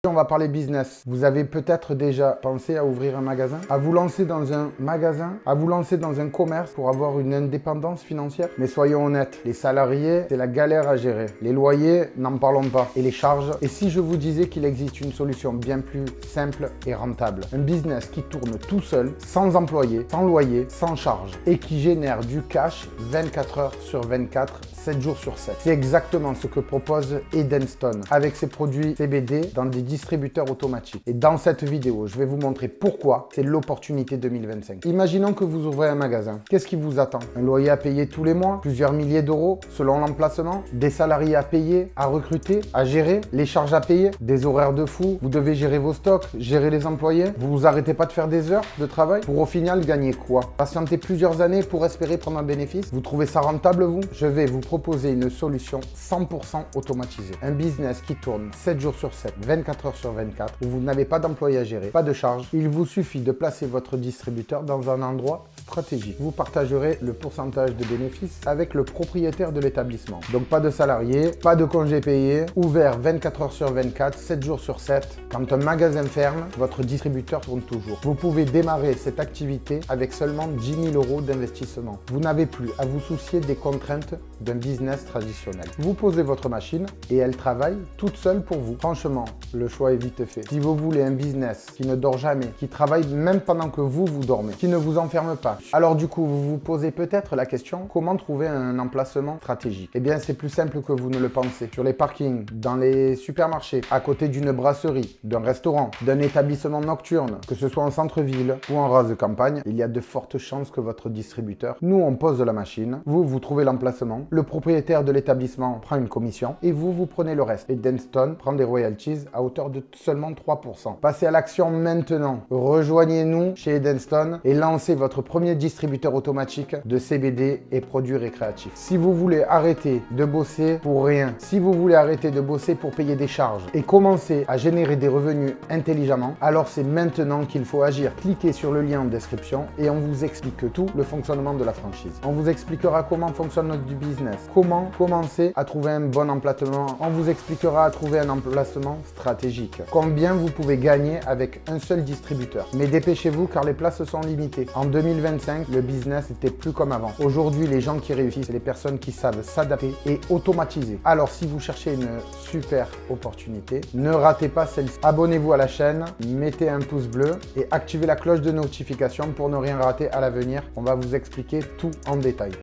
On va parler business. Vous avez peut-être déjà pensé à ouvrir un magasin, à vous lancer dans un magasin, à vous lancer dans un commerce pour avoir une indépendance financière. Mais soyons honnêtes, les salariés, c'est la galère à gérer. Les loyers, n'en parlons pas. Et les charges. Et si je vous disais qu'il existe une solution bien plus simple et rentable, un business qui tourne tout seul, sans employés, sans loyer, sans charge et qui génère du cash 24 heures sur 24, 7 jours sur 7. C'est exactement ce que propose Edenstone avec ses produits CBD dans des distributeurs automatiques. Et dans cette vidéo, je vais vous montrer pourquoi c'est l'opportunité 2025. Imaginons que vous ouvrez un magasin. Qu'est-ce qui vous attend? Un loyer à payer tous les mois, plusieurs milliers d'euros selon l'emplacement, des salariés à payer, à recruter, à gérer, les charges à payer, des horaires de fou, vous devez gérer vos stocks, gérer les employés, vous vous arrêtez pas de faire des heures de travail pour au final gagner quoi? Patienter plusieurs années pour espérer prendre un bénéfice? Vous trouvez ça rentable vous? Je vais vous proposer une solution 100% automatisée. Un business qui tourne 7 jours sur 7, 24 heures sur 24, où vous n'avez pas d'employés à gérer, pas de charges. Il vous suffit de placer votre distributeur dans un endroit stratégique. Vous partagerez le pourcentage de bénéfices avec le propriétaire de l'établissement. Donc pas de salariés, pas de congés payés, ouvert 24 heures sur 24, 7 jours sur 7. Quand un magasin ferme, votre distributeur tourne toujours. Vous pouvez démarrer cette activité avec seulement 10 000 euros d'investissement. Vous n'avez plus à vous soucier des contraintes d'un business traditionnel. Vous posez votre machine et elle travaille toute seule pour vous. Franchement, le choix est vite fait. Si vous voulez un business qui ne dort jamais, qui travaille même pendant que vous dormez, qui ne vous enferme pas, alors du coup, vous vous posez peut-être la question, comment trouver un emplacement stratégique? Eh bien, c'est plus simple que vous ne le pensez. Sur les parkings, dans les supermarchés, à côté d'une brasserie, d'un restaurant, d'un établissement nocturne, que ce soit en centre-ville ou en rase de campagne, il y a de fortes chances que votre distributeur, nous on pose la machine, vous trouvez l'emplacement, le propriétaire de l'établissement prend une commission et vous prenez le reste. Et Edenstone prend des royalties à hauteur de seulement 3%. Passez à l'action maintenant. Rejoignez-nous chez Edenstone et lancez votre premier distributeur automatique de CBD et produits récréatifs. Si vous voulez arrêter de bosser pour rien, si vous voulez arrêter de bosser pour payer des charges et commencer à générer des revenus intelligemment, alors c'est maintenant qu'il faut agir. Cliquez sur le lien en description et on vous explique tout le fonctionnement de la franchise. On vous expliquera comment fonctionne notre business, comment commencer à trouver un bon emplacement, on vous expliquera à trouver un emplacement stratégique, combien vous pouvez gagner avec un seul distributeur. Mais dépêchez-vous car les places sont limitées. En 2025, le business n'était plus comme avant. Aujourd'hui, les gens qui réussissent, c'est les personnes qui savent s'adapter et automatiser. Alors, si vous cherchez une super opportunité, ne ratez pas celle-ci. Abonnez-vous à la chaîne, mettez un pouce bleu et activez la cloche de notification pour ne rien rater à l'avenir. On va vous expliquer tout en détail.